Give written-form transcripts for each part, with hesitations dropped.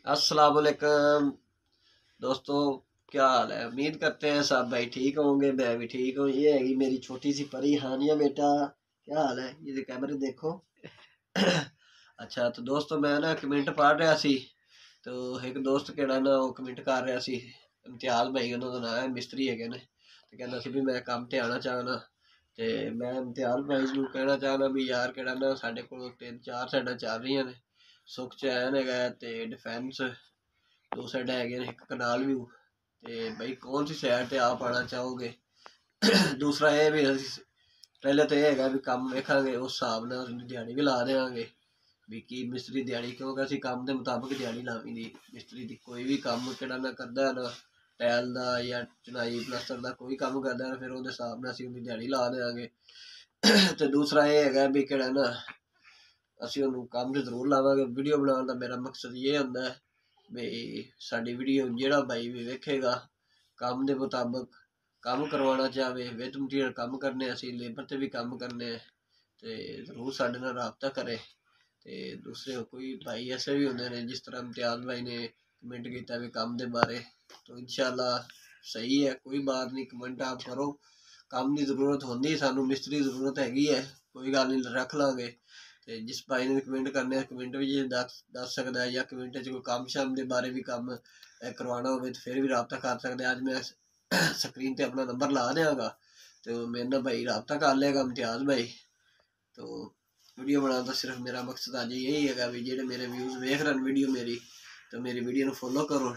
अस्सलाम वालेकुम दोस्तों, क्या हाल है। उम्मीद करते हैं सब भाई ठीक होंगे। मैं भी ठीक हूँ। ये है मेरी छोटी सी परी हानिया बेटा, क्या हाल है। ये कैमरे देखो। अच्छा तो दोस्तों मैं ना कमेंट पढ़ रहा सी, तो एक दोस्त केड़ा ना वो कमेंट कर रहा सी, इम्तियाज भाई उन्होंने ना है मिस्त्री है ने, तो कहना सी भी मैं काम ते आना चाहना। ते मैं इम्तियाज भाई ਨੂੰ कहना चाहना भी यार केड़ा ना साडे कोल 3-4 साइडां चल रही ने, सुख चैन है ते डिफेंस, दो साइड है एक कनाल व्यू। ते भाई कौन सी साइड ते आप आना चाहोगे। दूसरा ये भी पहले तो यह है भी काम वेखांगे उस हिसाब नाल दिहाड़ी भी ला देंगे भी की मिस्त्री दिहाड़ी, क्योंकि असं काम के मुताबिक दिहाड़ी लानी दी। मिस्त्री की कोई भी काम केड़ा ना करदा है ना टैल का या चुनाई प्लस्तर का कोई काम करदा है फिर उहदे हिसाब नाल असं दिहाड़ी ला देंगे। तो दूसरा ये है भी केड़ा ना असं उन्होंने काम से जरूर लावांगे। वीडियो बनाने का मेरा मकसद ये होंदा है भी साडी वीडियो जेड़ा भाई भी वेखेगा काम के मुताबिक काम करवाना चाहे विद मटीरियल काम करने असी लेबर ते भी काम करने, तो जरूर साडे नाल राबता करे। तो दूसरे कोई भाई ऐसे भी होंगे ने जिस तरह इम्तियाज भाई ने कमेंट किया भी काम के बारे, तो इंशाल्लाह सही है, कोई बात नहीं, कमेंट आप करो। काम की जरूरत होंगी सानू, मिस्त्री जरूरत हैगी है, कोई गल नहीं रख लांगे। तो जिस भाई ने कमेंट करने कमेंट भी दस सकता है, या कमेंट कोई काम शाम के बारे भी काम करवाना हो तो फिर भी रबता कर सकते। अज मैं स्क्रीन पर अपना नंबर ला देंगा, तो मेरे ना भाई रबता कर लेगा इम्तियाज भाई। तो वीडियो बनाने का सिर्फ मेरा मकसद अज यही है भी जेडे मेरे व्यूज़ वेख रहे वीडियो मेरी, तो मेरी वीडियो को फॉलो करो,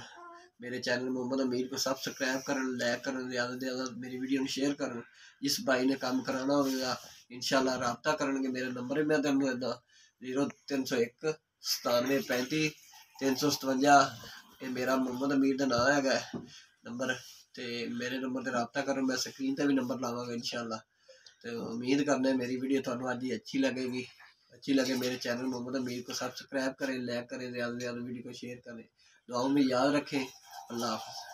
मेरे चैनल मोहम्मद अमीर को सब्सक्राइब कर लाइक कर ज़्यादा से ज़्यादा मेरी वीडियो शेयर कर। जिस भाई ने काम कराना होगा इंशाल्लाह रबता करेंगे। मेरा नंबर भी मैं तेन देना 0301 97 35 357, ये मेरा मोहम्मद अमीर का नाम है नंबर। तो मेरे नंबर पर रबता करो, मैं स्क्रीन पर भी नंबर लावांगा इंशाल्लाह। तो उम्मीद करने मेरी वीडियो थोड़ा आज अच्छी लगेगी। अच्छी लगे मेरे चैनल मोहम्मद अमीर को सब्सक्राइब करें, लाइक करें, ज़्यादा से ज़्यादा वीडियो को शेयर करें। दुआओं में याद रखें। अल्लाह हाफ़िज़।